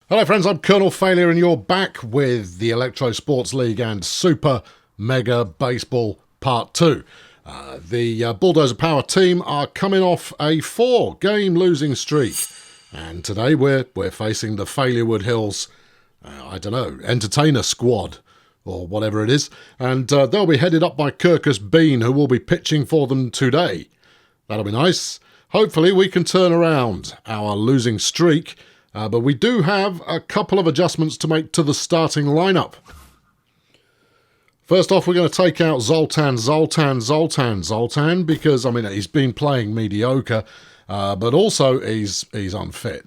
Hello friends, I'm Colonel Failure and you're back with the Electro Sports League and Super Mega Baseball Part 2. The Bulldozer Power team are coming off a 4-game losing streak. And today we're facing the Failurewood Hills, entertainer squad, or whatever it is. And they'll be headed up by Kirkus Bean, who will be pitching for them today. That'll be nice. Hopefully we can turn around our losing streak. But we do have a couple of adjustments to make to the starting lineup. First off, we're going to take out Zoltan, because, he's been playing mediocre, but also he's unfit.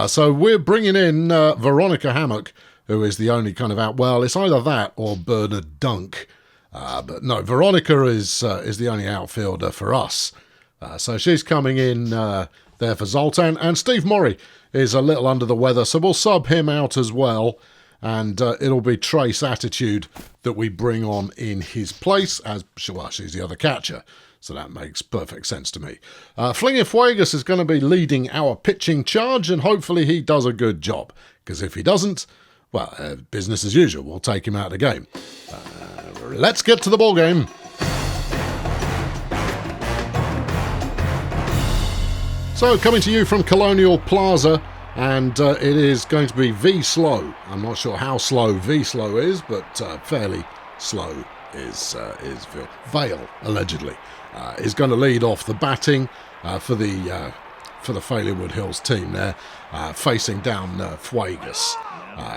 So we're bringing in Veronica Hammock, who is the only kind of it's either that or Bernard Dunk. But no, Veronica is the only outfielder for us. So she's coming in there for Zoltan, and Steve Murray is a little under the weather, so we'll sub him out as well, and it'll be Trace Attitude that we bring on in his place, as she's the other catcher, so that makes perfect sense to me. Flingy Fuegas is going to be leading our pitching charge, and hopefully he does a good job, because if he doesn't, business as usual, we'll take him out of the game. Let's get to the ball game. So, coming to you from Colonial Plaza, and it is going to be V-Slow. I'm not sure how slow V-Slow is, but fairly slow is Vale, allegedly, is going to lead off the batting for the Failurewood Hills team there, facing down Fuegas.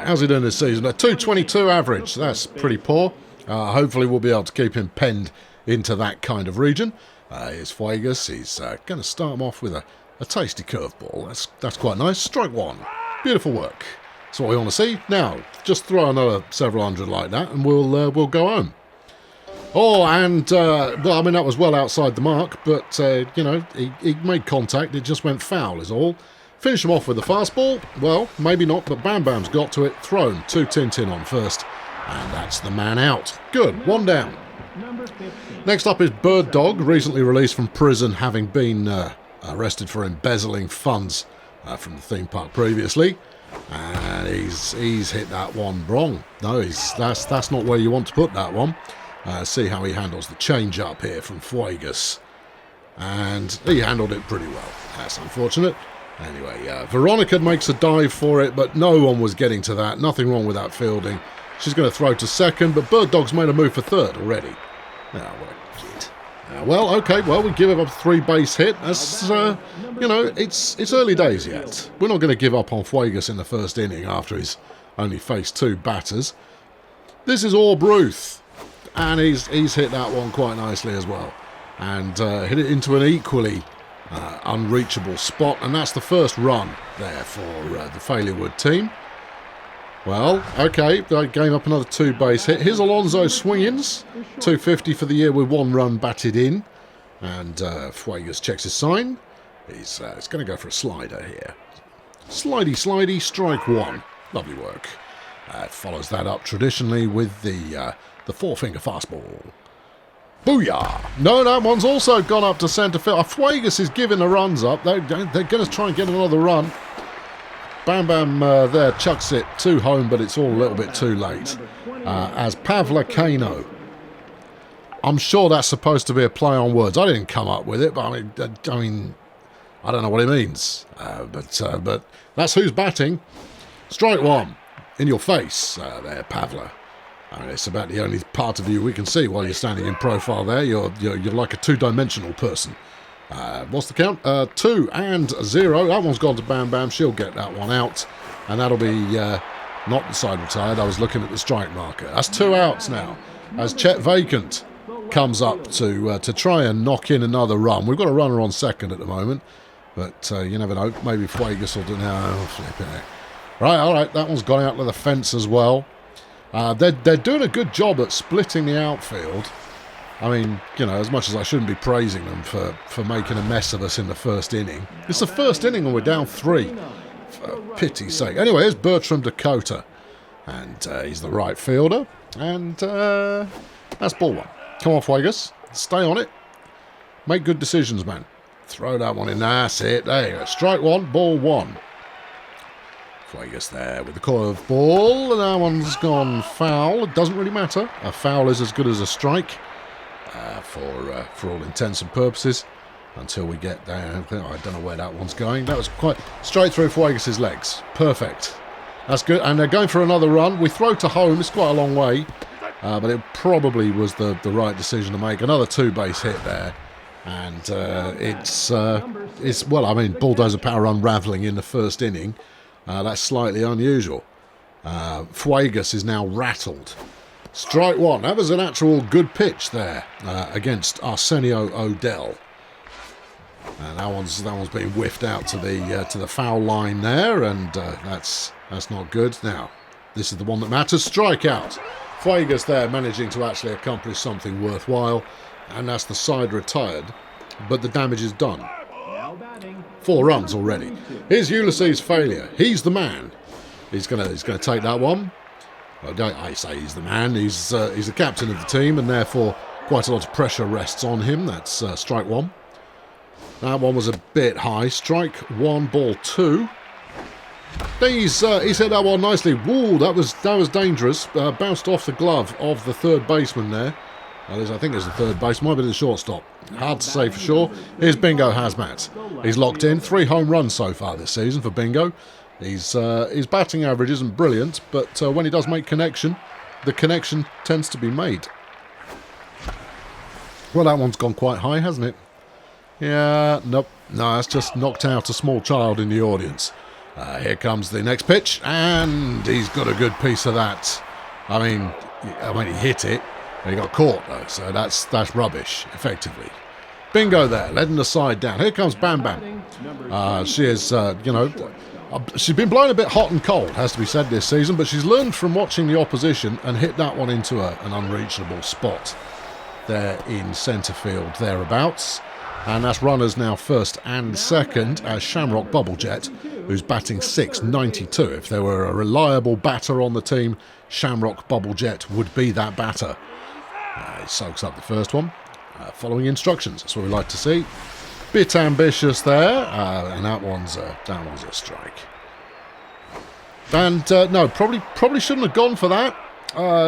How's he doing this season? A 222 average, that's pretty poor. Hopefully we'll be able to keep him penned into that kind of region. Here's Fuegas. He's going to start him off with a tasty curveball. That's quite nice. Strike one. Beautiful work. That's what we want to see. Now, just throw another several hundred like that, and we'll go home. Oh, and that was well outside the mark, but he made contact. It just went foul, is all. Finish him off with a fastball. Well, maybe not, but Bam Bam's got to it. Thrown to Tintin on first, and that's the man out. Good. One down. Next up is Bird Dog, recently released from prison, having been arrested for embezzling funds from the theme park previously, and he's hit that one wrong. No, that's not where you want to put that one. See how he handles the change up here from Fuegas, and he handled it pretty well. That's unfortunate. Anyway, Veronica makes a dive for it, but no one was getting to that. Nothing wrong with that fielding. She's going to throw to second, but Bird Dog's made a move for third already. Oh, what a kid. We give him a 3-base hit. That's, it's early days yet. We're not going to give up on Fuegas in the first inning after he's only faced 2 batters. This is Orb Ruth, and he's hit that one quite nicely as well, and hit it into an equally unreachable spot, and that's the first run there for the Failurewood team. Well, okay, they gave up another 2-base hit. Here's Alonzo Swingins, 250 for the year with 1 run batted in. And Fuegas checks his sign. He's going to go for a slider here. Slidey, strike 1. Lovely work. Follows that up traditionally with the 4-finger fastball. Booyah! No, that one's also gone up to centre field. Fuegas is giving the runs up. They're going to try and get another run. Bam Bam there chucks it to home, but it's all a little bit too late. As Pavla Kano. I'm sure that's supposed to be a play on words. I didn't come up with it, but I don't know what it means. But that's who's batting. Strike 1 in your face there, Pavla. It's about the only part of you we can see while you're standing in profile there. You're like a 2-dimensional person. What's the count? 2-0. That one's gone to Bam Bam. She'll get that one out. And that'll be not the side retired. I was looking at the strike marker. That's 2 outs now. As Chet Vacant comes up to try and knock in another run. We've got a runner on second at the moment. But you never know. Maybe Fuegas will do now. Flip it. Right, all right. That one's gone out to the fence as well. They're doing a good job at splitting the outfield. As much as I shouldn't be praising them for making a mess of us in the first inning. It's the first inning and we're down 3. For pity's sake. Anyway, here's Bertram Dakota. And he's the right fielder. And that's ball 1. Come on, Fuegas. Stay on it. Make good decisions, man. Throw that one in. That's it. There you go. Strike 1, ball 1. Fuegas there with the curve ball, and that one's gone foul. It doesn't really matter. A foul is as good as a strike for all intents and purposes until we get down. I don't know where that one's going. That was quite straight through Fuegas' legs. Perfect. That's good. And they're going for another run. We throw to home. It's quite a long way, but it probably was the right decision to make. Another two-base hit there. And it's well, I mean, Bulldozer power unravelling in the first inning. That's slightly unusual. Fuegas is now rattled. Strike one. That was an actual good pitch there against Arsenio Odell. And that one's been whiffed out to the foul line there, and that's not good. Now, this is the one that matters. Strikeout. Fuegas there managing to actually accomplish something worthwhile, and that's the side retired, but the damage is done. 4 runs already. Here's Ulysses Failure. He's the man. He's gonna take that one. I say he's the man. He's the captain of the team, and therefore quite a lot of pressure rests on him. That's strike one. That one was a bit high. Strike one, ball 2. He's hit that one nicely. Woo, that was dangerous. Bounced off the glove of the third baseman there. That is, I think it's the third base. Might be the shortstop. Hard to say for sure. Here's Bingo Hazmat. He's locked in. 3 home runs so far this season for Bingo. His batting average isn't brilliant, but when he does make connection, the connection tends to be made. Well, that one's gone quite high, hasn't it? Yeah, nope. No, that's just knocked out a small child in the audience. Here comes the next pitch, and he's got a good piece of that. I mean, he hit it, and he got caught, though, so that's rubbish, effectively. Bingo there, letting the side down. Here comes Bam Bam. She is, she's been blown a bit hot and cold, has to be said, this season, but she's learned from watching the opposition and hit that one into an unreachable spot there in centre field, thereabouts. And that's runners now first and second as Shamrock Bubblejet, who's batting 692. If there were a reliable batter on the team, Shamrock Bubblejet would be that batter. He soaks up the first one, following instructions. That's what we like to see. Bit ambitious there, and that one's a strike. And no, probably shouldn't have gone for that.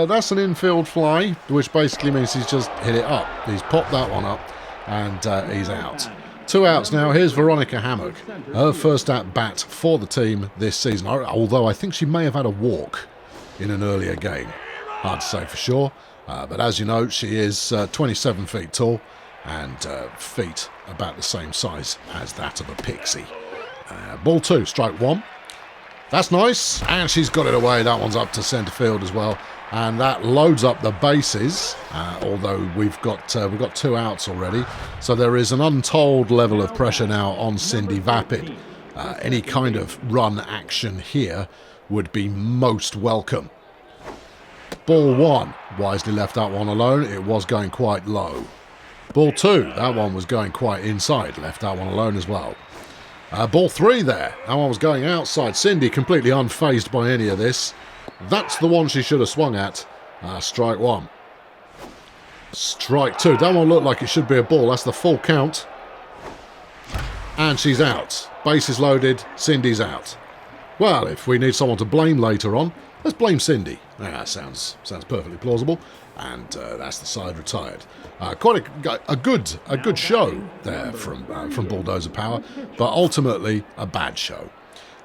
That's an infield fly, which basically means he's just hit it up. He's popped that one up. And he's out. 2 outs now. Here's Veronica Hammock. Her first at bat for the team this season. Although I think she may have had a walk in an earlier game. Hard to say for sure. But as you know, she is 27 feet tall and feet about the same size as that of a pixie. Ball 2, strike 1. That's nice. And she's got it away. That one's up to centre field as well. And that loads up the bases, although we've got 2 outs already. So there is an untold level of pressure now on Cindy Vapid. Any kind of run action here would be most welcome. Ball 1, wisely left that one alone. It was going quite low. Ball 2, that one was going quite inside. Left that one alone as well. Ball 3 there. That one was going outside. Cindy completely unfazed by any of this. That's the one she should have swung at. Strike 1. Strike 2. That one looked like it should be a ball. That's the full count. And she's out. Bases loaded. Cindy's out. Well, if we need someone to blame later on, let's blame Cindy. That sounds perfectly plausible. And that's the side retired. Quite a good show there from Bulldozer Power, but ultimately a bad show.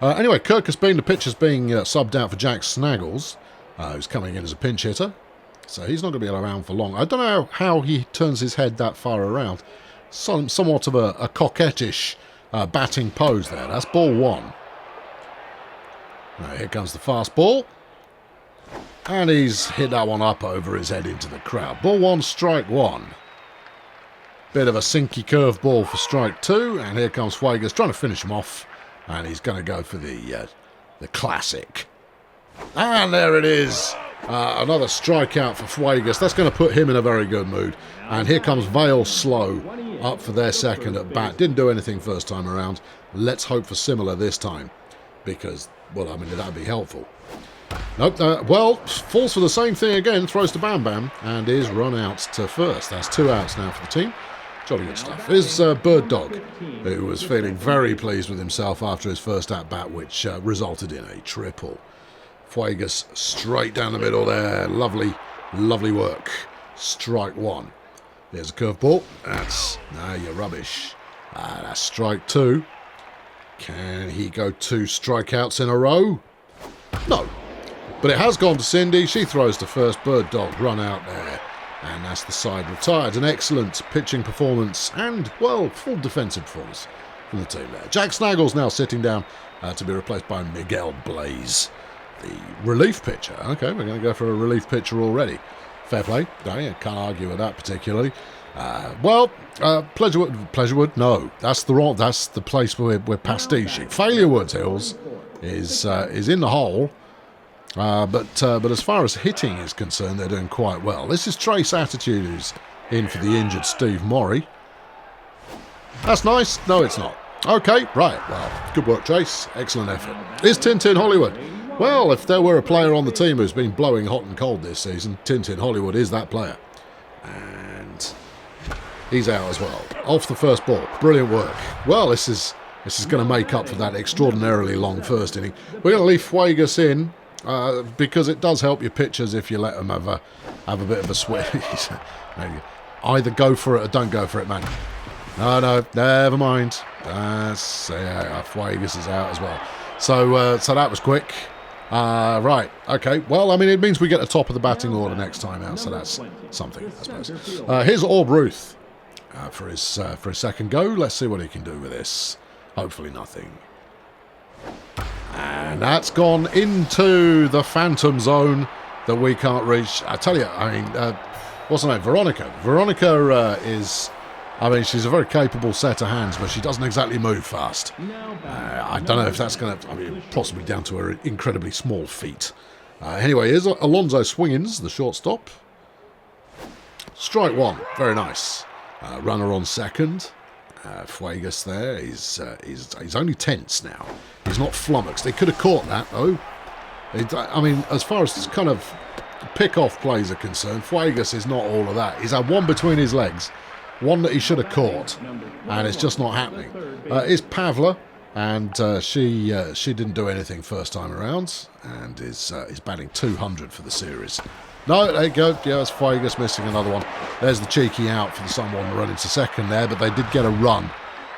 Anyway, Kirkus Bean, the pitcher's being subbed out for Jack Snaggles, who's coming in as a pinch hitter. So he's not going to be around for long. I don't know how he turns his head that far around. Somewhat of a coquettish batting pose there. That's ball 1. Now, here comes the fastball. And he's hit that one up over his head into the crowd. Ball 1, strike 1. Bit of a sinky curveball for strike 2. And here comes Fuegas trying to finish him off. And he's going to go for the classic. And there it is. Another strikeout for Fuegas. That's going to put him in a very good mood. And here comes Vale Slow up for their second at bat. Didn't do anything first time around. Let's hope for similar this time. Because, well, I mean, that'd be helpful. Nope. Well, falls for the same thing again. Throws to Bam Bam. And is run out to first. That's 2 outs now for the team. Jolly good stuff. Here's Bird Dog, who was feeling very pleased with himself after his first at-bat, which resulted in a triple. Fuegas straight down the middle there. Lovely, lovely work. Strike one. There's a curveball. No, you're rubbish. That's strike two. Can he go 2 strikeouts in a row? No. But it has gone to Cindy. She throws to first. Bird Dog run out there. And that's the side retired. An excellent pitching performance and, well, full defensive performance from the team there. Jack Snaggle's now sitting down to be replaced by Miguel Blaze, the relief pitcher. Okay, we're going to go for a relief pitcher already. Fair play. No, yeah, can't argue with that particularly. Pleasurewood. No, that's the place where we're pastiching. Failurewood Hills is in the hole. But as far as hitting is concerned, they're doing quite well. This is Trace Attitude who's in for the injured Steve Morrie. That's nice. No, it's not. Okay, right. Well, good work, Trace. Excellent effort. Is Tintin Hollywood? Well, if there were a player on the team who's been blowing hot and cold this season, Tintin Hollywood is that player. And he's out as well. Off the first ball. Brilliant work. Well, this is going to make up for that extraordinarily long first inning. We're going to leave Fuegas in. Because it does help your pitchers if you let them have a bit of a swing. Either go for it or don't go for it, man. No, never mind. Fuegas is out as well. So that was quick. Right, okay. Well, I mean, it means we get the top of the batting order next time out, so that's something, I suppose. Here's Orb Ruth for his second go. Let's see what he can do with this. Hopefully nothing. And that's gone into the phantom zone that we can't reach. I tell you, I mean, what's her name? Veronica. Veronica she's a very capable set of hands, but she doesn't exactly move fast. I don't know if that's going to, possibly down to her incredibly small feet. Anyway, here's Alonzo Swingins, the shortstop. Strike one. Very nice. Runner on second. Fuegas there, he's only tense now. He's not flummoxed. They could have caught that, though. As far as kind of pick-off plays are concerned, Fuegas is not all of that. He's had one between his legs, one that he should have caught, and it's just not happening. Is Pavla, and she didn't do anything first time around, and is batting 200 for the series. No, there you go. Yeah, that's Fuegas missing another one. There's the cheeky out for someone running to second there, but they did get a run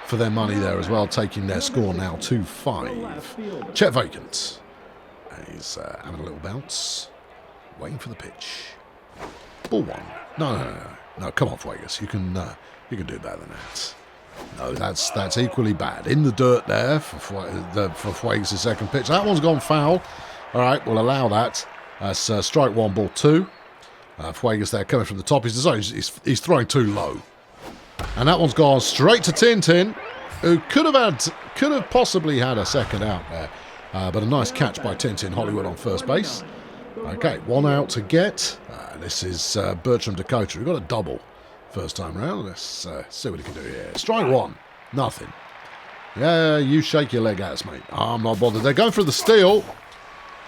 for their money there as well, taking their score now 2-5. Chet vacant. He's having a little bounce, waiting for the pitch. Ball one. No. Come on, Fuegas. You can do better than that. No, that's equally bad. In the dirt there for Fuegas' second pitch. That one's gone foul. All right, we'll allow that. That's strike one, ball two. Fuegas there coming from the top. He's throwing too low. And that one's gone straight to Tintin, who could have possibly had a second out there. But a nice catch by Tintin Hollywood on first base. Okay, one out to get. This is Bertram Dakota. We've got a double first time round. Let's see what he can do here. Strike one. Nothing. Yeah, you shake your leg at us, mate. I'm not bothered. They're going for the steal.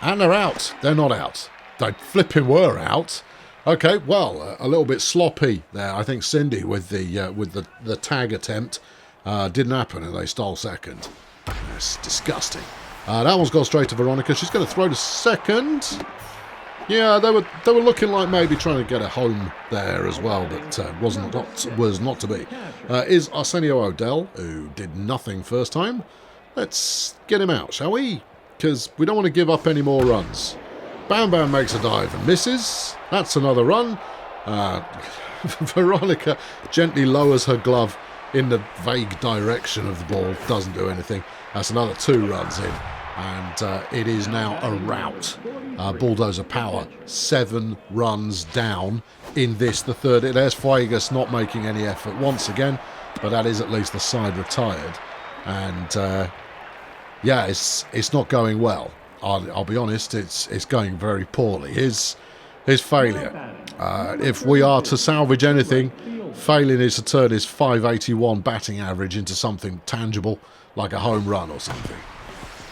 And they're out. They're not out. They flipping were out. Okay, well, a little bit sloppy there. I think Cindy with the tag attempt didn't happen, and they stole second. That's disgusting. That one's gone straight to Veronica. She's going to throw to second. Yeah, they were looking like maybe trying to get a home there as well, but was not to be. Is Arsenio Odell, who did nothing first time. Let's get him out, shall we? Because we don't want to give up any more runs. Bam Bam makes a dive and misses. That's another run. Veronica gently lowers her glove in the vague direction of the ball. Doesn't do anything. That's another 2 runs in. And it is now a rout. Bulldozer power, 7 runs down in this, the third. There's Fuegas not making any effort once again. But that is at least the side retired. And... yeah, it's not going well. I'll be honest, it's going very poorly. His failure. If we are to salvage anything, failing is to turn his 581 batting average into something tangible, like a home run or something,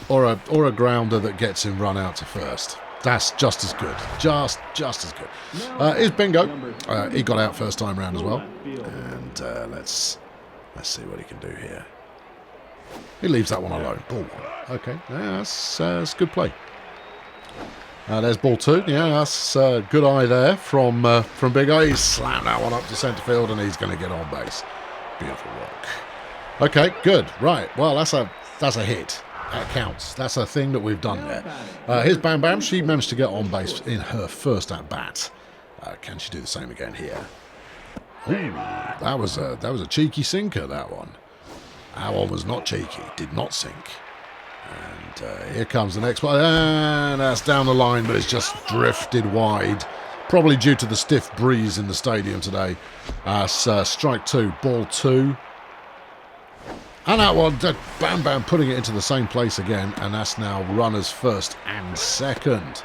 or a grounder that gets him run out to first. That's just as good. Just as good. Here's Bingo. He got out first time round as well. And let's see what he can do here. He leaves that one alone. Ball 1. Okay, yeah, that's good play. There's ball 2. Yeah, that's good eye there from Bingo. He's slammed that one up to centre field and he's going to get on base. Beautiful work. Okay, good. Right. Well, that's a hit. That counts. That's a thing that we've done there. Here's Bam Bam. She managed to get on base in her first at bat. Can she do the same again here? Ooh, that was a cheeky sinker. That one. That one was not cheeky. Did not sink. And here comes the next one. And that's down the line, but it's just drifted wide. Probably due to the stiff breeze in the stadium today. Strike 2, ball 2. And that one, Bam Bam putting it into the same place again. And that's now runners first and second.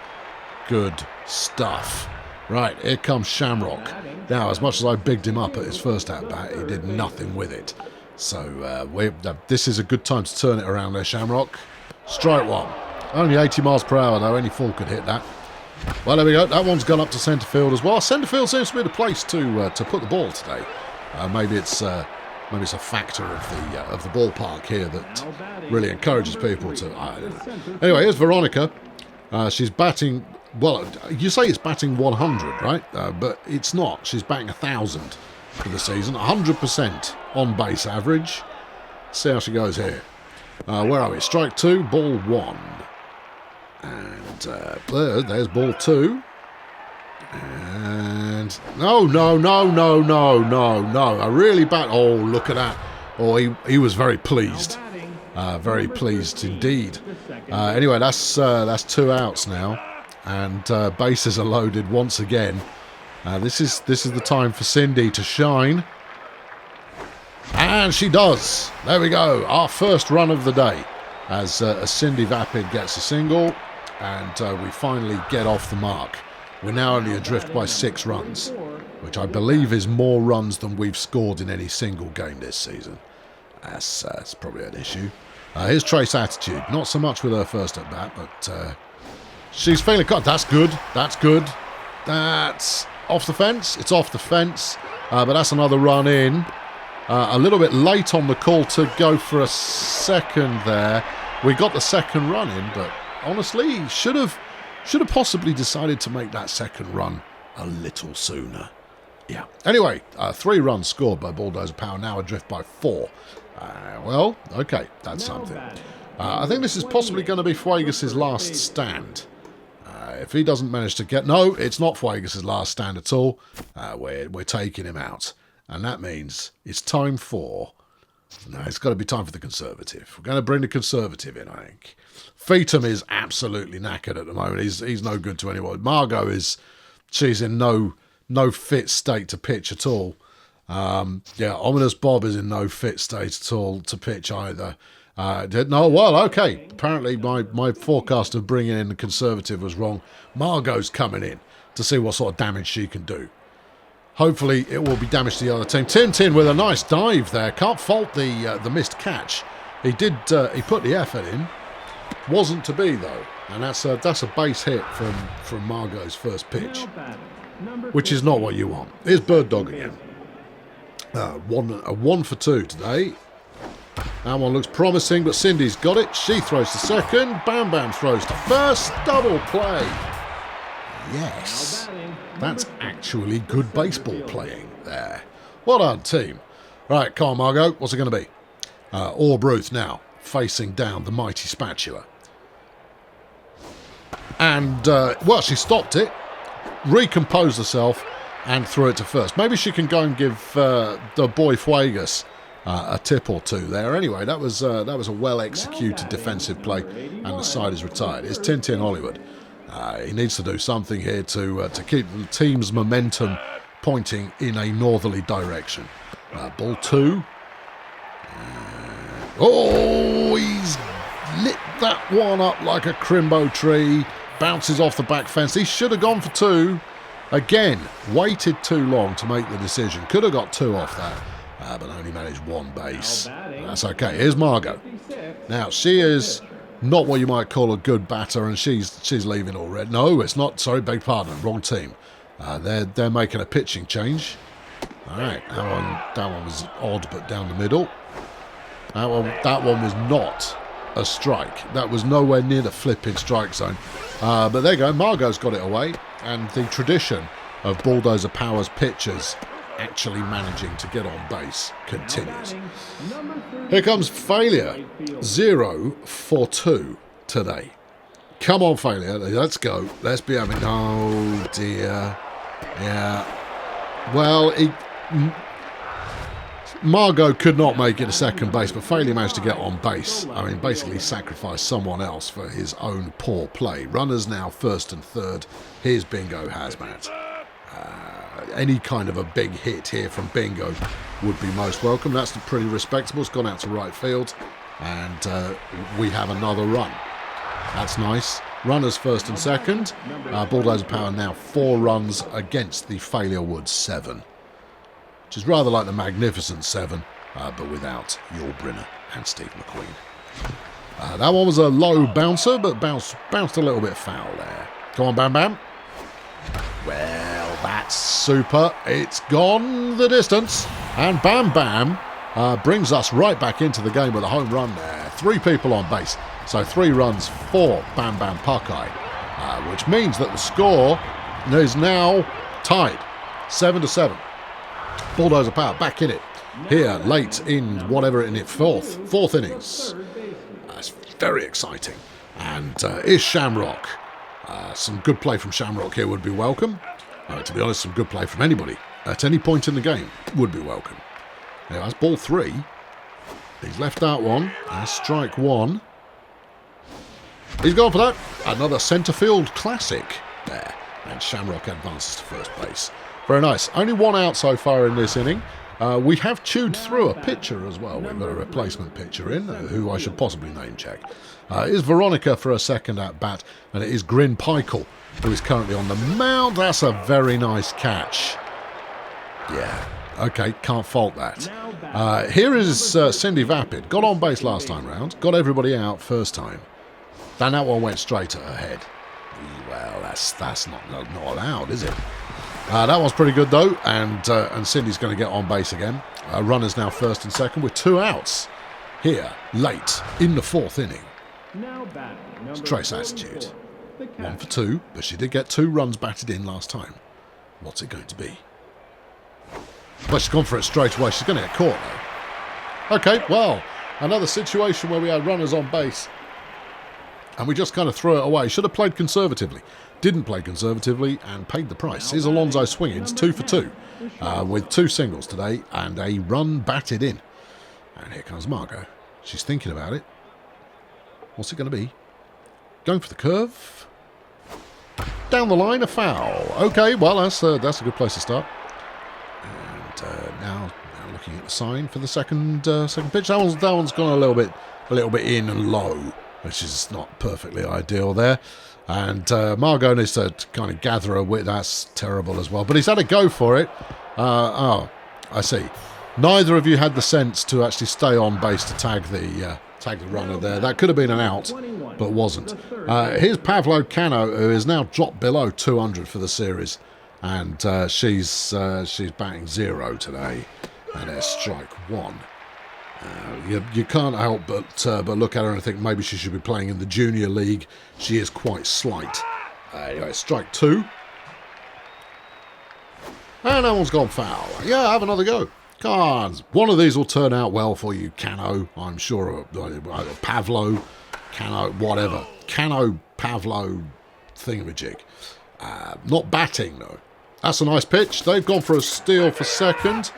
Good stuff. Right, here comes Shamrock. Now, as much as I bigged him up at his first at-bat, he did nothing with it. So this is a good time to turn it around there, Shamrock. Strike 1. Only 80 miles per hour, though. Any fool could hit that. Well, there we go. That one's gone up to centre field as well. Centre field seems to be the place to put the ball today. Maybe it's a factor of the ballpark here that really encourages people to. I don't know. Anyway, here's Veronica. She's batting. Well, you say it's batting 100, right? But it's not. She's batting 1,000 for the season. 100% on base average. See how she goes here. Where are we? Strike 2, ball 1. And there's ball 2. And no. A really bad. Oh, look at that. Oh, he was very pleased. Very pleased indeed. Anyway, that's 2 outs now. And bases are loaded once again. This is the time for Cindy to shine. And she does. There we go. Our first run of the day. As Cindy Vapid gets a single. And we finally get off the mark. We're now only adrift by 6 runs. Which I believe is more runs than we've scored in any single game this season. That's probably an issue. Here's Trace Attitude. Not so much with her first at bat, but she's feeling good. That's good. That's good. That's off the fence. It's off the fence. But that's another run in. A little bit late on the call to go for a second there. We got the second run in, but honestly, should have possibly decided to make that second run a little sooner. Yeah. Anyway, 3 runs scored by Bulldozer Power, now adrift by 4. Well, okay, that's something. I think this is possibly going to be Fuegas' last stand. If he doesn't manage to get... No, it's not Fuegas' last stand at all. We're taking him out. And that means it's time for... No, it's got to be time for the Conservative. We're going to bring the Conservative in, I think. Feetham is absolutely knackered at the moment. He's no good to anyone. Margot she's in no fit state to pitch at all. Ominous Bob is in no fit state at all to pitch either. Okay. Apparently my forecast of bringing in the Conservative was wrong. Margot's coming in to see what sort of damage she can do. Hopefully it will be damage to the other team. Tintin with a nice dive there. Can't fault the missed catch. He put the effort in. Wasn't to be though. And that's a base hit from Margot's first pitch. Which is not what you want. Here's Bird Dog again. A 1 for 2 today. That one looks promising, but Cindy's got it. She throws to second. Bam Bam throws to first. Double play. Yes. That's actually good baseball playing there. Well done, team. Right, come on, Margot. What's it going to be? Orb Ruth now facing down the mighty Spatula. And, she stopped it, recomposed herself, and threw it to first. Maybe she can go and give the boy Fuegas a tip or two there. Anyway, that was a well-executed defensive play, and the side is retired. It's Tintin Hollywood. He needs to do something here to keep the team's momentum pointing in a northerly direction. Ball 2. He's lit that one up like a crimbo tree. Bounces off the back fence. He should have gone for 2. Again, waited too long to make the decision. Could have got 2 off that, but only managed 1 base. That's okay. Here's Margot. Now, she is not what you might call a good batter, and she's leaving already. No, it's not. Sorry, beg pardon. Wrong team. They're making a pitching change. All right, that one was odd, but down the middle. That one was not a strike. That was nowhere near the flipping strike zone. But there you go. Margot's got it away, and the tradition of Bulldozer Power's pitchers actually managing to get on base continues. Here comes Failure, 0 for 2 today. Come on, Failure, let's go. Let's be having... Oh, dear. Yeah. Well, Margot could not make it to second base, but Failure managed to get on base. I mean, basically sacrificed someone else for his own poor play. Runners now first and third. Here's Bingo Hazmat. Any kind of a big hit here from Bingo would be most welcome. That's pretty respectable. It's gone out to right field, and we have another run. That's nice. Runners first and second. Bulldozer Power now 4 runs against the Failurewood 7. Which is rather like the Magnificent 7, but without Yul Brynner and Steve McQueen. That one was a low bouncer, but bounced a little bit foul there. Come on, Bam Bam. Well, that's super. It's gone the distance. And Bam Bam brings us right back into the game with a home run there. 3 people on base. So 3 runs for Bam Bam Puckeye, which means that the score is now tied 7-7. Bulldozer Power back in it here late in whatever in it fourth innings. That's very exciting. And is Shamrock. Some good play from Shamrock here would be welcome. To be honest, some good play from anybody at any point in the game would be welcome. Now that's ball 3. He's left that one. That's strike 1. He's gone for that. Another centre field classic there. And Shamrock advances to first base. Very nice. Only 1 out so far in this inning. We have chewed through a pitcher as well. We've got a replacement pitcher in, who I should possibly name check. It is Veronica for a second at bat, and it is Grin Pikel, who is currently on the mound. That's a very nice catch. Yeah, okay, can't fault that. Here is Cindy Vapid. Got on base last time round, got everybody out first time. Then that one went straight at her head. Well, that's not allowed, is it? That one's pretty good, though, and Cindy's going to get on base again. Runners now first and second with 2 outs here late in the 4th inning. It's Trace Attitude. 1 for 2, but she did get 2 runs batted in last time. What's it going to be? Well, she's gone for it straight away. She's going to get caught, though. Okay, well, another situation where we had runners on base, and we just kind of threw it away. Should have played conservatively. Didn't play conservatively and paid the price. Here's Alonzo swinging. It's 2 for 2 with 2 singles today and a run batted in. And here comes Margot. She's thinking about it. What's it going to be? Going for the curve. Down the line, a foul. Okay, well, that's a good place to start. And now looking at the sign for the second pitch. That one's gone a little bit in and low, which is not perfectly ideal there. And Margot needs to kind of gather her wit. That's terrible as well. But he's had a go for it. I see. Neither of you had the sense to actually stay on base to tag the runner there. That could have been an out, but wasn't. Here's Pavlo Cano, who is now dropped below 200 for the series. And she's batting 0 today. And there's strike 1. You can't help but look at her and think maybe she should be playing in the junior league. She is quite slight. Anyway, strike 2. And that one's gone foul. Yeah, have another go. Come on. One of these will turn out well for you, Cano. I'm sure. Pavlo, Cano, whatever. Cano, Pavlo, thingamajig. Not batting, though. That's a nice pitch. They've gone for a steal for second.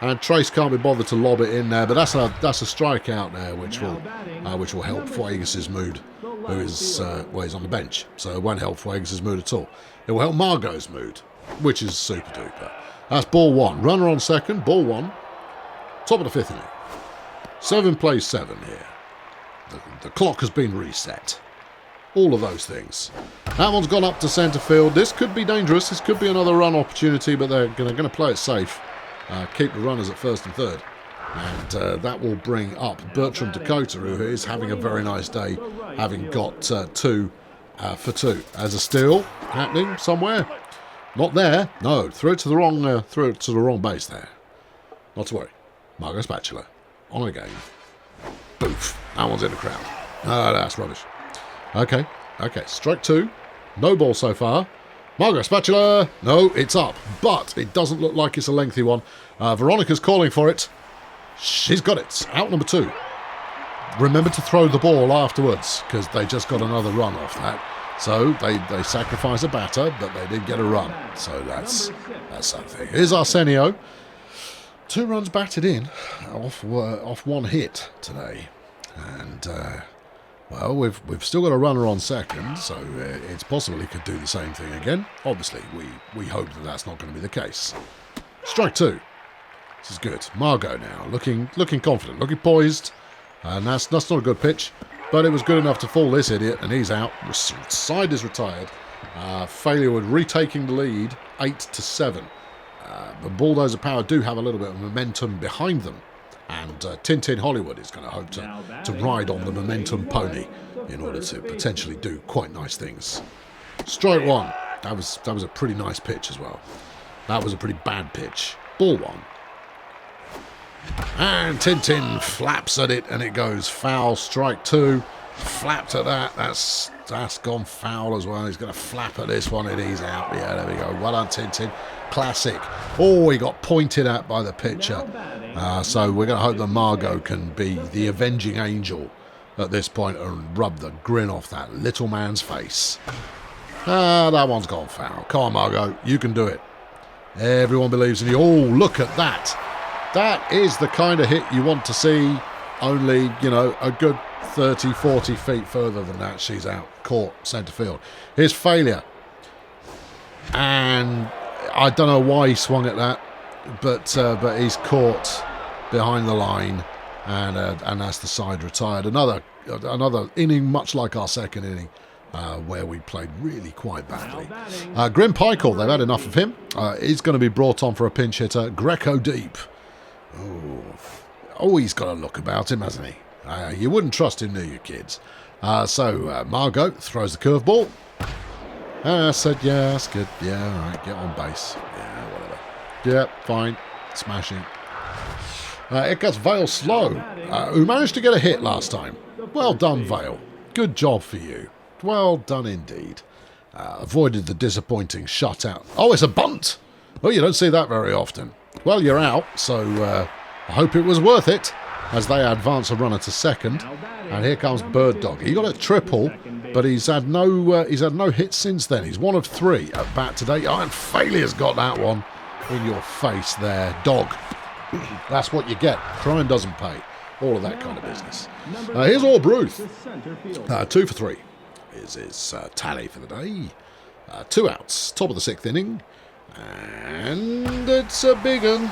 And Trace can't be bothered to lob it in there, but that's a strikeout there, which will help Fuegas' mood, who is he's on the bench, so it won't help Fuegas' mood at all. It will help Margot's mood, which is super duper. That's ball 1. Runner on second, ball 1. Top of the 5th inning. 7 plays 7 here. The clock has been reset. All of those things. That one's gone up to centre field. This could be dangerous. This could be another run opportunity, but they're going to play it safe. Keep the runners at first and third. And that will bring up Bertram Dakota, who is having a very nice day, having got 2 for 2. As a steal happening somewhere. Not there. No, threw it to the wrong base there. Not to worry. Margot Spatula. On again. Boof. That one's in the crowd. Ah, that's rubbish. Okay. Strike 2. No ball so far. Margot Spatula. No, it's up. But it doesn't look like it's a lengthy one. Veronica's calling for it. She's got it. Out number 2. Remember to throw the ball afterwards, because they just got another run off that. So they sacrifice a batter, but they did get a run. So that's something. Here's Arsenio. 2 runs batted in off 1 hit today. And, well, we've still got a runner on second, so it's possible he could do the same thing again. Obviously, we hope that that's not going to be the case. Strike 2. This is good. Margot now, looking confident, looking poised. And that's not a good pitch. But it was good enough to fool this idiot, and he's out. Side is retired. Failurewood retaking the lead, 8-7. The Bulldozer Power do have a little bit of momentum behind them. And Tintin Hollywood is going to hope to ride on the momentum pony in order to potentially do quite nice things. Strike 1. That was a pretty nice pitch as well. That was a pretty bad pitch. Ball 1. And Tintin flaps at it, and it goes foul. Strike 2. Flapped at that. That's gone foul as well. He's going to flap at this one, and he's out. Yeah, there we go. Well done, Tintin. Classic. Oh, he got pointed at by the pitcher. So we're going to hope that Margot can be the avenging angel at this point and rub the grin off that little man's face. That one's gone foul. Come on, Margot. You can do it. Everyone believes in you. Oh, look at that. That is the kind of hit you want to see, only, a good 30, 40 feet further than that. She's out, caught, centre field. Here's Failure. And I don't know why he swung at that, but he's caught behind the line, and that's the side retired. Another inning, much like our second inning, where we played really quite badly. Grim Pikel, they've had enough of him. He's going to be brought on for a pinch hitter. Greco deep. Oh, he's got a look about him, hasn't he? You wouldn't trust him, do you, kids? So Margot throws the curveball. I said, yeah, that's good. Yeah, all right, get on base. Yeah, whatever. Yeah, fine. Smashing. It gets Vale slow, who managed to get a hit last time. Well done, Vale. Good job for you. Well done indeed. Avoided the disappointing shutout. Oh, it's a bunt! Well, you don't see that very often. Well, you're out, so I hope it was worth it, as they advance a runner to second. And here comes Bird Dog. He got a triple, but he's had no hits since then. He's 1 of 3 at bat today. Oh, and Failure's got that one in your face there, Dog. That's what you get. Crime doesn't pay. All of that kind of business. Here's Albruth. 2 for 3 is his tally for the day. 2 outs. Top of the 6th inning. And it's a big one.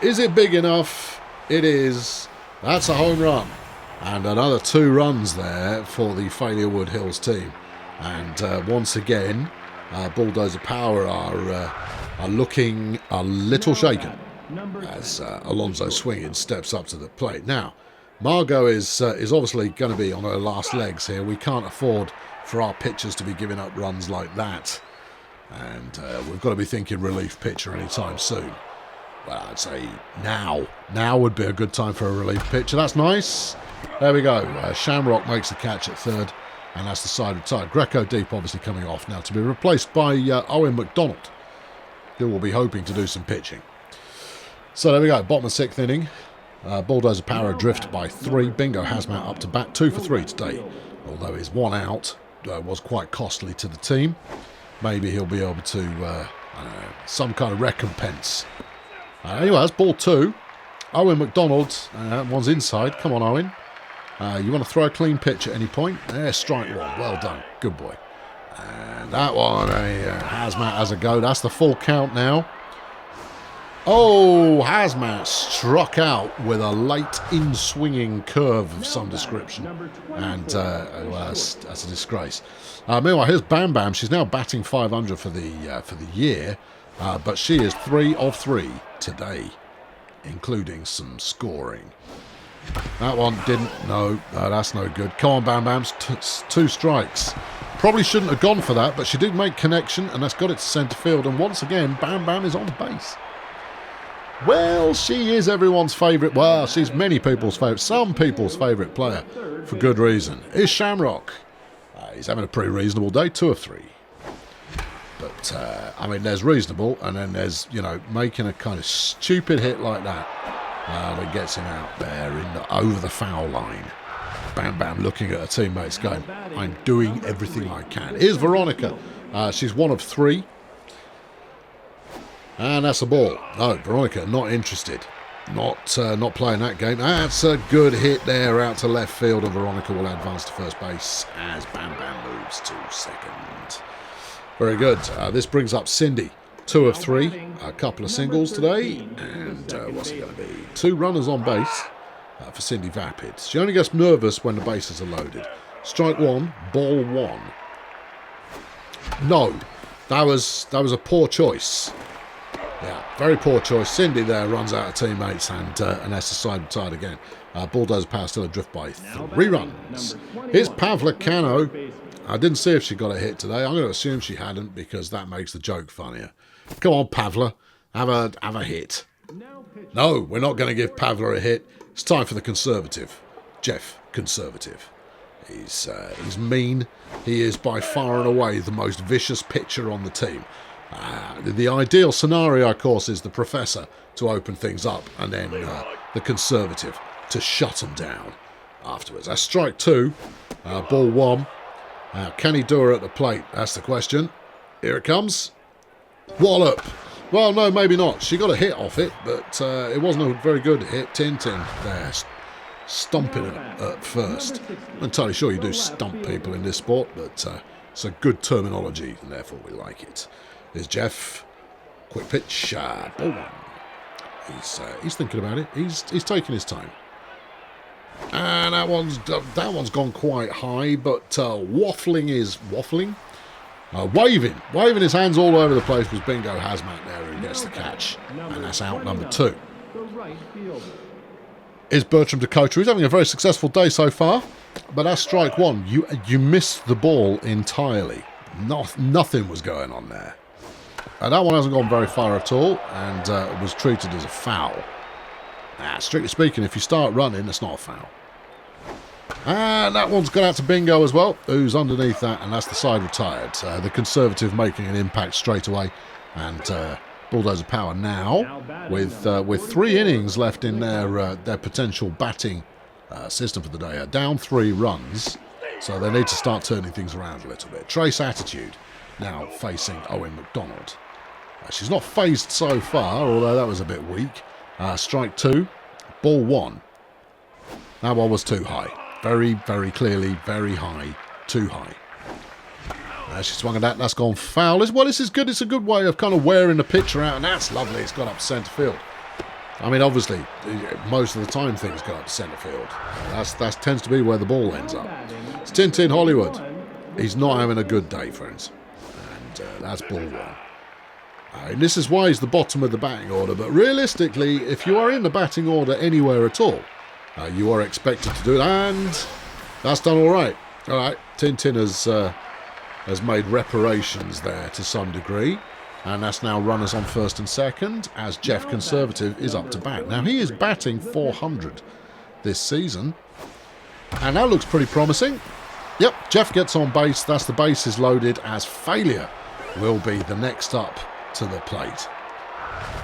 Is it big enough? It is. That's a home run. And another 2 runs there for the Failurewood Hills team. And once again, Bulldozer Power are looking a little shaken as Alonso Swinging steps up to the plate. Now, Margot is obviously going to be on her last legs here. We can't afford for our pitchers to be giving up runs like that. And we've got to be thinking relief pitcher anytime soon. Well, I'd say now. Now would be a good time for a relief pitcher. That's nice. There we go. Shamrock makes the catch at third, and that's the side retired. Greco deep obviously coming off now to be replaced by Owen McDonald, who will be hoping to do some pitching. So there we go. Bottom of 6th inning. Bulldozer Power adrift by 3. Bingo Hazmat up to bat. 2 for 3 today. Although his 1 out was quite costly to the team. Maybe he'll be able to, I don't know, some kind of recompense. Anyway, that's ball 2. Owen McDonald, one's inside. Come on, Owen. You want to throw a clean pitch at any point? There, strike 1. Well done. Good boy. And that one, Hazmat has a go. That's the full count now. Oh, Hazmat struck out with a late in-swinging curve of some description. And, well, that's a disgrace. Meanwhile, here's Bam Bam. She's now batting 500 for the year. But she is 3 of 3 today. including some scoring. That one didn't. No, that's no good. Come on, Bam Bam's 2 strikes. Probably shouldn't have gone for that, but she did make connection, and that's got it to centre field. And once again, Bam Bam is on base. Well, she is everyone's favourite. Well, she's many people's favourite. Some people's favourite player, for good reason. Is Shamrock. He's having a pretty reasonable day, 2 of 3. But, I mean, there's reasonable, and then there's, you know, making a kind of stupid hit like that. That gets him out there over the foul line. Bam Bam looking at her teammates going, I'm doing everything I can. Here's Veronica. She's 1 of 3. And that's a ball. No, Veronica, not interested. Not playing that game. That's a good hit there out to left field, and Veronica will advance to first base as Bam Bam moves to second. Very good. This brings up Cindy. 2 of 3. A couple of singles today. And what's it going to be? 2 runners on base for Cindy Vapid. She only gets nervous when the bases are loaded. Strike 1, ball 1. No, that was a poor choice. Yeah, very poor choice. Cindy there runs out of teammates, and that's the side retired again. Bulldozer Power still adrift by 3 runs. Here's Pavla Cano. I didn't see if she got a hit today. I'm going to assume she hadn't, because that makes the joke funnier. Come on, Pavla. Have a hit. No, we're not going to give Pavla a hit. It's time for the Conservative. Jeff Conservative. He's mean. He is by far and away the most vicious pitcher on the team. The ideal scenario, of course, is the Professor to open things up, and then the Conservative to shut him down afterwards. That's strike 2, ball 1. Can he do her at the plate? That's the question. Here it comes. Wallop. Well, no, maybe not. She got a hit off it, but it wasn't a very good hit. Tintin there, stomping it at first. I'm entirely sure you do stump people in this sport, but it's a good terminology, and therefore we like it. Here's Jeff. Quick pitch. Ball 1. He's thinking about it. He's taking his time. And that one's gone quite high, but waffling. Waving his hands all over the place was Bingo Hazmat there, who gets the catch. And that's out number 2. Is Bertram Dakota. He's having a very successful day so far, but that's strike 1. You missed the ball entirely. Nothing was going on there. That one hasn't gone very far at all, and was treated as a foul. Strictly speaking, if you start running, it's not a foul. And that one's gone out to Bingo as well, who's underneath that, and that's the side retired. The Conservative making an impact straight away, and Bulldozer Power now with 3 innings left in their potential batting system for the day. Down 3 runs, so they need to start turning things around a little bit. Trace Attitude now facing Owen McDonald. She's not phased so far, although that was a bit weak. Strike 2, ball 1. That one was too high. Very, very clearly, very high. Too high. She swung at that. That's gone foul. Well, this is good. It's a good way of kind of wearing the pitcher out, and that's lovely. It's gone up centre field. I mean, obviously, most of the time things go up to centre field. That tends to be where the ball ends up. It's Tintin Hollywood. He's not having a good day, friends. And that's ball 1. And this is why he's the bottom of the batting order, but realistically, if you are in the batting order anywhere at all, you are expected to do it, and that's done all right. All right, Tintin has made reparations there to some degree, and that's now runners on first and second, as Jeff Conservative is up to bat. Now, he is batting 400 this season, and that looks pretty promising. Yep, Jeff gets on base. That's the bases loaded, as Failure will be the next up to the plate.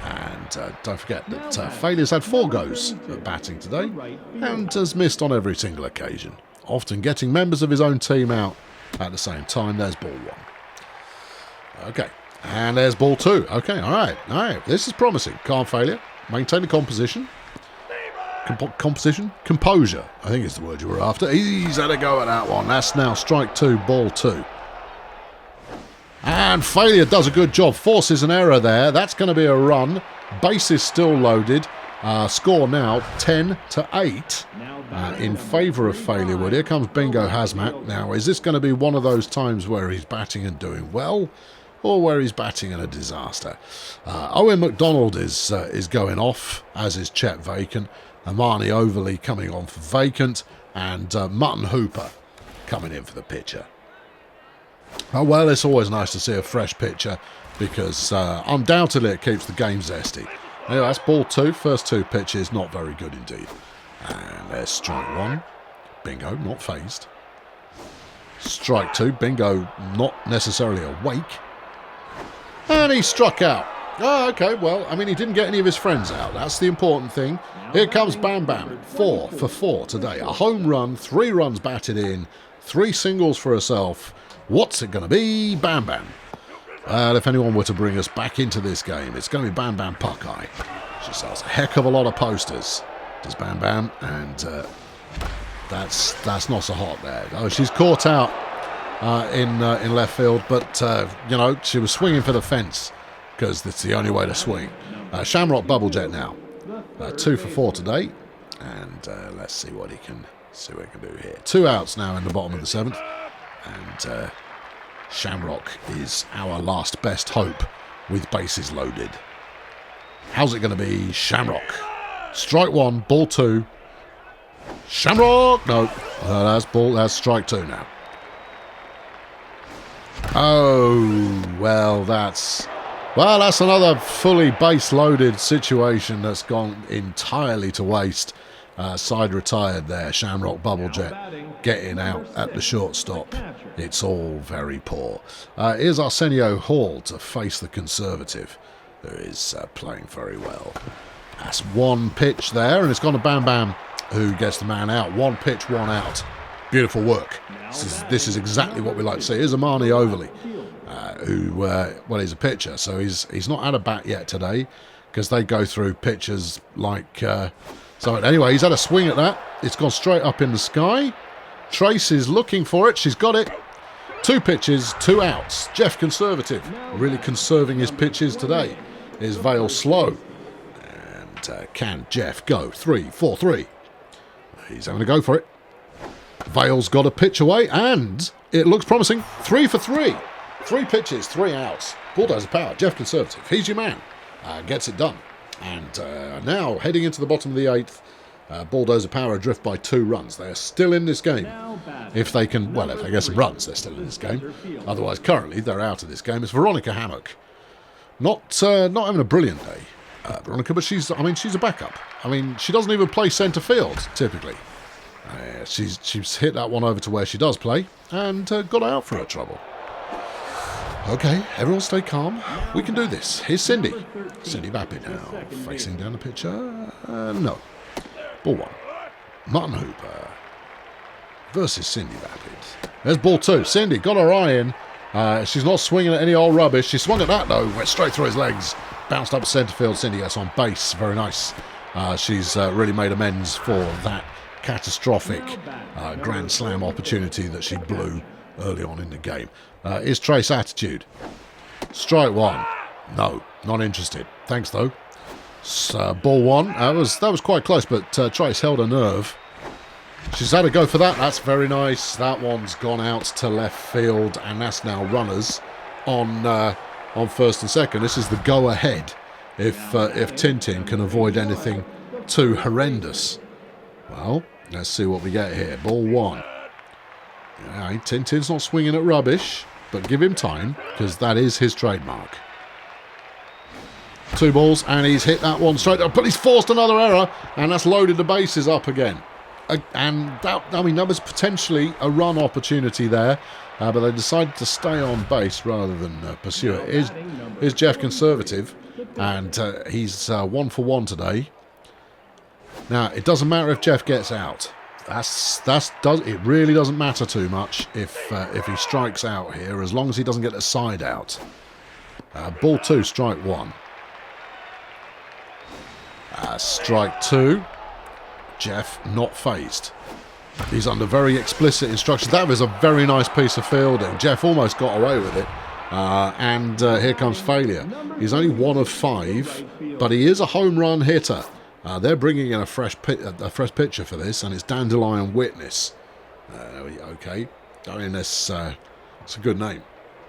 And don't forget that Failure's had 4 goes at batting today and has missed on every single occasion, often getting members of his own team out at the same time. There's ball 1. Okay, and there's ball 2. Okay, all right. This is promising. Calm Failure. Maintain the composition. Composure, I think is the word you were after. He's had a go at that one. That's now strike 2, ball 2. And Failure does a good job. Forces an error there. That's going to be a run. Base is still loaded. Score now 10-8 in favour of Failurewood. Here comes Bingo Hazmat. Now, is this going to be one of those times where he's batting and doing well? or where he's batting in a disaster. Owen McDonald is going off, as is Chet Vacant. Amani Overley coming on for Vacant, and Mutton Hooper coming in for the pitcher. Oh, well, it's always nice to see a fresh pitcher because undoubtedly it keeps the game zesty. Anyway, that's ball 2. First 2 pitches, not very good indeed. And there's strike 1. Bingo, not phased. Strike 2. Bingo, not necessarily awake. And he struck out. Oh, okay, well, I mean, he didn't get any of his friends out. That's the important thing. Here comes Bam Bam. 4 for 4 today. A home run, 3 runs batted in, 3 singles for herself. What's it going to be? Bam Bam. If anyone were to bring us back into this game, it's going to be Bam Bam Puckeye. She sells a heck of a lot of posters, does Bam Bam, and that's not so hot there. Oh, she's caught out in left field, but you know, she was swinging for the fence because that's the only way to swing. Shamrock Bubble Jet now, 2 for 4 today, and let's see what he can do here. 2 outs now in the bottom of the 7th, and Shamrock is our last best hope with bases loaded. How's it going to be? Shamrock. Strike 1, ball 2. Shamrock! No, that's strike 2 now. Oh, well, that's another fully base-loaded situation that's gone entirely to waste. Side retired there. Shamrock Bubble Jet getting out at the shortstop. It's all very poor. Here's Arsenio Hall to face the Conservative, who is playing very well. That's 1 pitch there, and it's gone to Bam Bam, who gets the man out. 1 pitch, 1 out. Beautiful work. This is exactly what we like to see. Here's Amani Overley, who, he's a pitcher, so he's not had a bat yet today, because they go through pitchers like... So anyway, he's had a swing at that. It's gone straight up in the sky. Trace is looking for it. She's got it. 2 pitches, 2 outs. Jeff Conservative, really conserving his pitches today. Is Vale slow? And can Jeff go? 3, 4, 3. He's having a go for it. Vale's got a pitch away, and it looks promising. 3 for 3. 3 pitches, 3 outs. Bulldozer power. Jeff Conservative. He's your man. Gets it done. And now, heading into the bottom of the 8th, Bulldozer Power adrift by 2 runs. They're still in this game. If they can, well, if they get some runs, they're still in this game. Otherwise, currently, they're out of this game. It's Veronica Hammock. Not having a brilliant day, Veronica, but she's a backup. I mean, she doesn't even play centre field, typically. She's hit that one over to where she does play, and got out for her trouble. Okay, everyone stay calm. We can do this. Here's Cindy. Cindy Vapid now, facing down the pitcher. No. Ball 1. Mutton Hooper versus Cindy Vapid. There's ball 2. Cindy got her eye in. She's not swinging at any old rubbish. She swung at that, though. Went straight through his legs. Bounced up centre field. Cindy gets on base. Very nice. She's really made amends for that catastrophic Grand Slam opportunity that she blew early on in the game. Is Trace attitude? Strike 1. No, not interested. Thanks though. Ball 1. That was quite close, but Trace held her nerve. She's had a go for that. That's very nice. That one's gone out to left field, and that's now runners on first and second. This is the go ahead if Tintin can avoid anything too horrendous. Well, let's see what we get here. Ball 1. Yeah, Tintin's not swinging at rubbish, but give him time, because that is his trademark. 2 balls, and he's hit that one straight up, but he's forced another error, and that's loaded the bases up again. And that was potentially a run opportunity there, but they decided to stay on base rather than pursue it. Here's Jeff Conservative, and he's 1 for 1 today. Now, it doesn't matter if Jeff gets out. It really doesn't matter too much if he strikes out here, as long as he doesn't get a side out. Ball 2, strike 1. Strike 2. Jeff not phased. He's under very explicit instructions. That was a very nice piece of fielding. Jeff almost got away with it. And here comes failure. He's only 1 of 5, but he is a home run hitter. They're bringing in a fresh pitcher for this, and it's Dandelion Witness. Okay, I mean, it's a good name.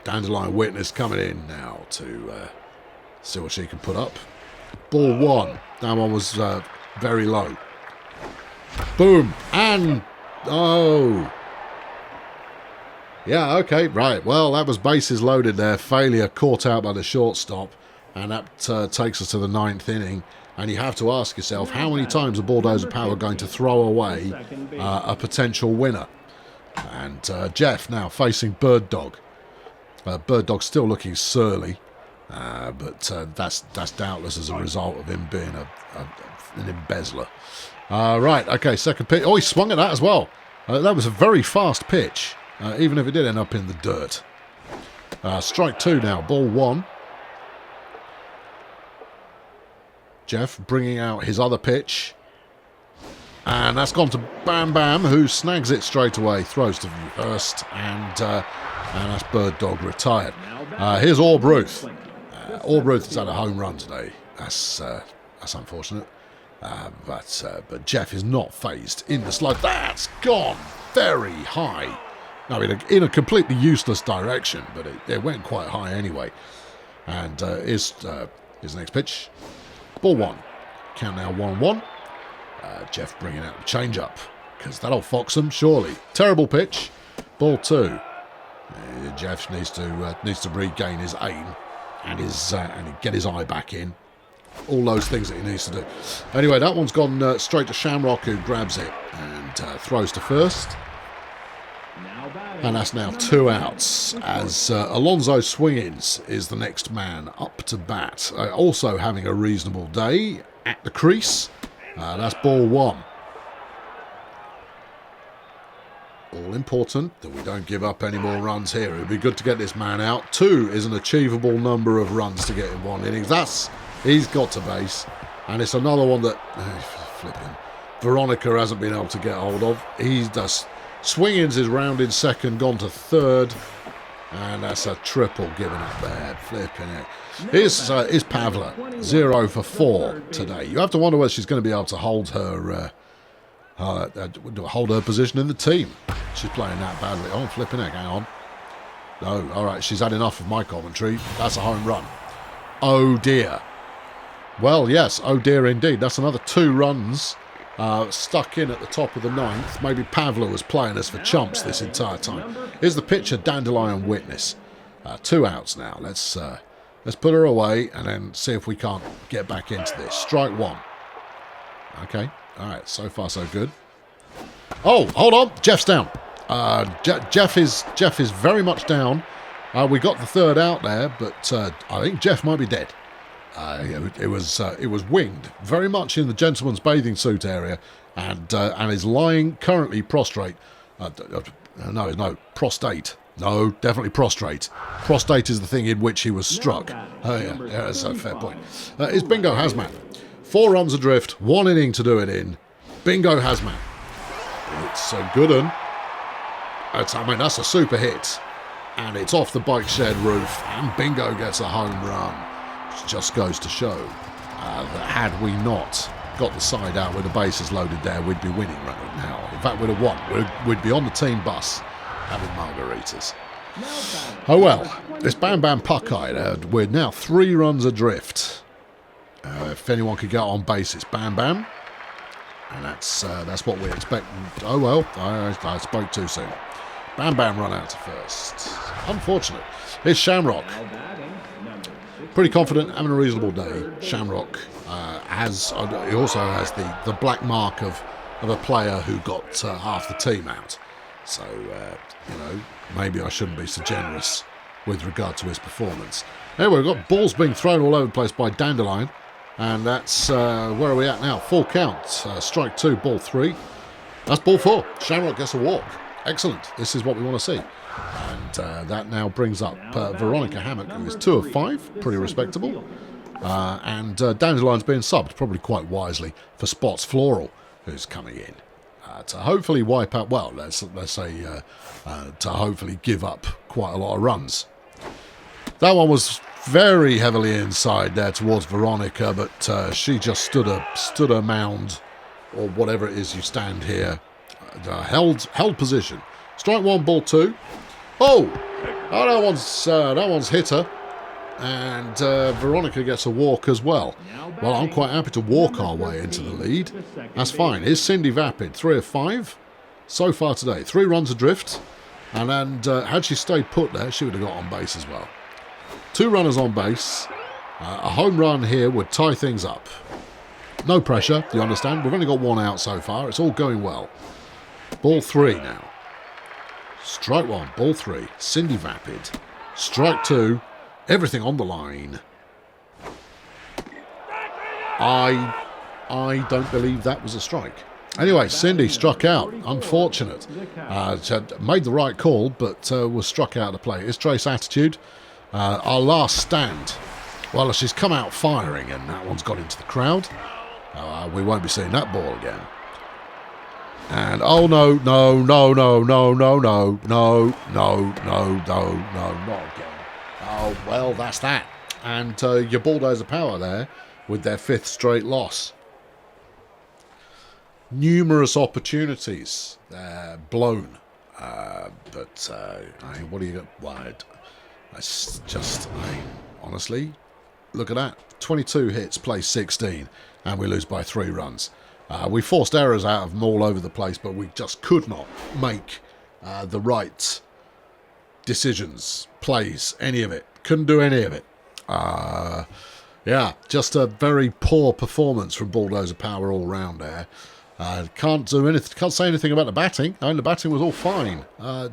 Dandelion Witness coming in now to see what she can put up. Ball 1. That one was very low. Boom. And... oh. Yeah, okay, right. Well, that was bases loaded there. Failure caught out by the shortstop. And that takes us to the 9th inning. And you have to ask yourself, how many times are Bulldozer Power going to throw away a potential winner? And Jeff now facing Bird Dog. Bird Dog's still looking surly. But that's doubtless as a result of him being an embezzler. Right, okay, second pitch. Oh, he swung at that as well. That was a very fast pitch. Even if it did end up in the dirt. Strike 2 now, ball 1. Jeff bringing out his other pitch. And that's gone to Bam Bam, who snags it straight away. Throws to first, and that's Bird Dog retired. Here's Orb Ruth. Orb Ruth has had a home run today. That's unfortunate. But Jeff is not phased in the slide. That's gone very high. I mean, in a completely useless direction, but it went quite high anyway. And here's the next pitch. Ball 1. Count now 1-1. Jeff bringing out the change-up, because that'll fox him, surely. Terrible pitch. Ball 2. Jeff needs to regain his aim and get his eye back in. All those things that he needs to do. Anyway, that one's gone straight to Shamrock, who grabs it and throws to first. And that's now 2 outs, as Alonzo Swingins is the next man up to bat. Also having a reasonable day at the crease. That's ball 1. All important that we don't give up any more runs here. It would be good to get this man out. 2 is an achievable number of runs to get in 1 inning. He's got to base. And it's another one that flipping Veronica hasn't been able to get hold of. He does. Swingins is rounded second, gone to third, and that's a triple given up there. Flipping it. Here's Pavla, 0 for 4 today. You have to wonder whether she's going to be able to hold her position in the team. She's playing that badly. Oh, flipping it. Hang on. No, all right. She's had enough of my commentary. That's a home run. Oh dear. Well, yes. Oh dear, indeed. That's another 2 runs. Stuck in at the top of the 9th. Maybe Pavla was playing us for chumps this entire time. Here's the pitcher, Dandelion Witness. 2 outs now. Let's put her away and then see if we can't get back into this. Strike 1. Okay. All right. So far, so good. Oh, hold on. Jeff's down. Jeff is very much down. We got the 3rd out there, but I think Jeff might be dead. It was winged very much in the gentleman's bathing suit area, and is lying currently prostrate. No, prostate. No, definitely prostrate. Prostate is the thing in which he was struck. Oh yeah, that's a fair point. It's Bingo Hazmat. 4 runs adrift, 1 inning to do it in. Bingo Hazmat. It's a good one. That's a super hit, and it's off the bike shed roof, and Bingo gets a home run. Just goes to show that had we not got the side out with the bases loaded there, we'd be winning right now. In fact, we'd have won. We'd be on the team bus having margaritas. Oh well, this Bam Bam puck-eyed. We're now 3 runs adrift. If anyone could get on base, it's Bam Bam. And that's what we expect. Oh well, I spoke too soon. Bam Bam run out to first. Unfortunate. Here's Shamrock. Pretty confident, having a reasonable day. Shamrock he also has the black mark of a player who got half the team out. So, maybe I shouldn't be so generous with regard to his performance. Anyway, we've got balls being thrown all over the place by Dandelion. And that's, where are we at now? Full count. Strike 2, ball 3. That's ball 4. Shamrock gets a walk. Excellent. This is what we want to see. And that now brings up Veronica Hammock, who is 2 of 5, pretty respectable. And Dandelion's being subbed, probably quite wisely, for Spots Floral, who's coming in to hopefully wipe out. Well, let's say to hopefully give up quite a lot of runs. That one was very heavily inside there towards Veronica, but she just stood a mound, or whatever it is you stand here, held position. Strike 1, ball 2. Oh! Oh, that one's hit her. And Veronica gets a walk as well. Well, I'm quite happy to walk our way into the lead. That's fine. Here's Cindy Vapid, 3 of 5 so far today. 3 runs adrift. And then had she stayed put there, she would have got on base as well. 2 runners on base. A home run here would tie things up. No pressure, you understand? We've only got 1 out so far. It's all going well. Ball 3 now. Strike 1, ball 3. Cindy Vapid. Strike 2. Everything on the line. I don't believe that was a strike. Anyway, Cindy struck out. Unfortunate. She had made the right call, but was struck out of the play. It's Trace Attitude. Our last stand. Well, she's come out firing, and that one's got into the crowd. We won't be seeing that ball again. And oh no, no, no, no, no, no, no, no, no, no, no, no, not again. Oh, well, that's that. And your Bulldozer Power there with their 5th straight loss. Numerous opportunities blown. But, what do you got? Well, it's just, honestly, look at that. 22 hits, play 16, and we lose by 3 runs. We forced errors out of them all over the place, but we just could not make the right decisions, plays, any of it. Couldn't do any of it. Yeah, just a very poor performance from Bulldozer Power all round there. Can't say anything about the batting. I mean, the batting was all fine.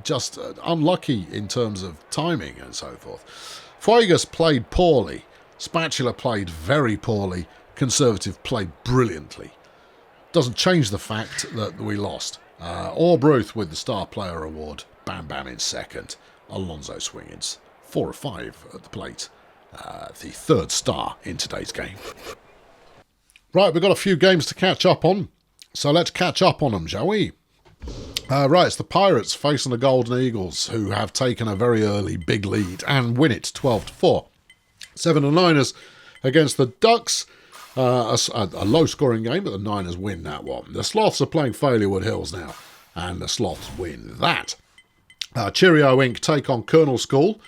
Just unlucky in terms of timing and so forth. Fuegas played poorly. Spatula played very poorly. Conservative played brilliantly. Doesn't change the fact that we lost. Orbruth with the Star Player Award. Bam Bam in second. Alonso Swingins, 4 of 5 at the plate. The 3rd star in today's game. Right, we've got a few games to catch up on. So let's catch up on them, shall we? Right, it's the Pirates facing the Golden Eagles, who have taken a very early big lead and win it 12-4. 7 the Niners against the Ducks. A low-scoring game, but the Niners win that one. The Sloths are playing Failurewood Hills now, and the Sloths win that. Cheerio Inc. take on Colonel School,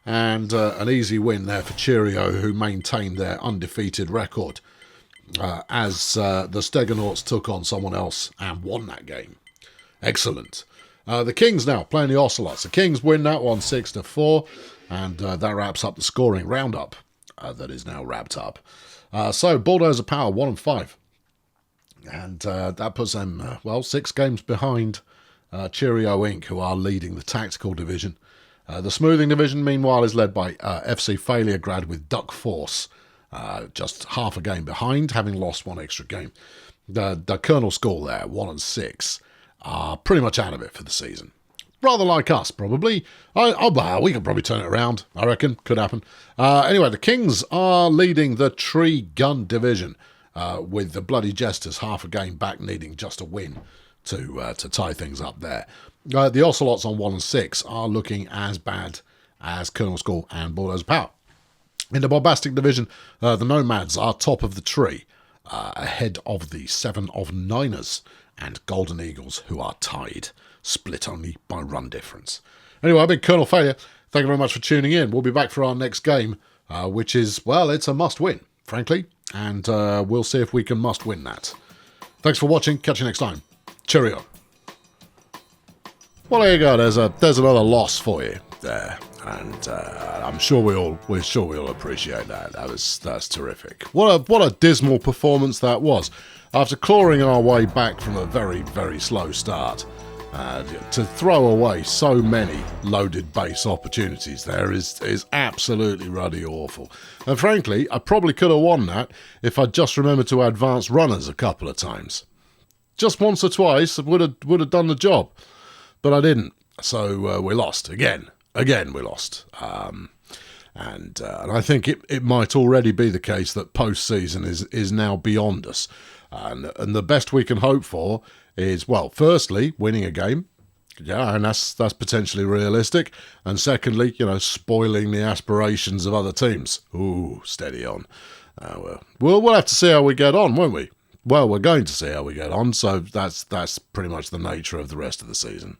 and an easy win there for Cheerio, who maintained their undefeated record, as the Steganauts took on someone else and won that game. Excellent. The Kings now playing the Ocelots. The Kings win that one 6-4, and that wraps up the scoring roundup that is now wrapped up. So Bulldozer Power 1 and 5, and that puts them 6 games behind Cheerio Inc., who are leading the tactical division. The smoothing division, meanwhile, is led by FC Failure Grad with Duck Force, just half a game behind, having lost 1 extra game. The Colonel School there, 1 and 6, are pretty much out of it for the season. Rather like us, probably. We can probably turn it around, I reckon. Could happen. Anyway, the Kings are leading the Tree Gun division, with the Bloody Jesters half a game back, needing just a win to tie things up there. The Ocelots on 1 and 6 are looking as bad as Colonel School and Bulldozer Power. In the Bombastic division, the Nomads are top of the tree, ahead of the 7 of Niners and Golden Eagles, who are tied, split only by run difference. Anyway, I've been Colonel Failure. Thank you very much for tuning in. We'll be back for our next game, which is, it's a must-win, frankly, and we'll see if we can must-win that. Thanks for watching. Catch you next time. Cheerio. Well, there you go. There's another loss for you there, and I'm sure we all appreciate that. That's terrific. What a dismal performance that was. After clawing our way back from a very, very slow start, to throw away so many loaded base opportunities there is absolutely ruddy awful. And frankly, I probably could have won that if I'd just remembered to advance runners a couple of times. Just once or twice would have done the job, but I didn't. So we lost again. Again, we lost. And I think it might already be the case that postseason is now beyond us. And the best we can hope for is, firstly, winning a game. Yeah, and that's potentially realistic. And secondly, spoiling the aspirations of other teams. Ooh, steady on. We'll have to see how we get on, won't we? Well, we're going to see how we get on, so that's pretty much the nature of the rest of the season.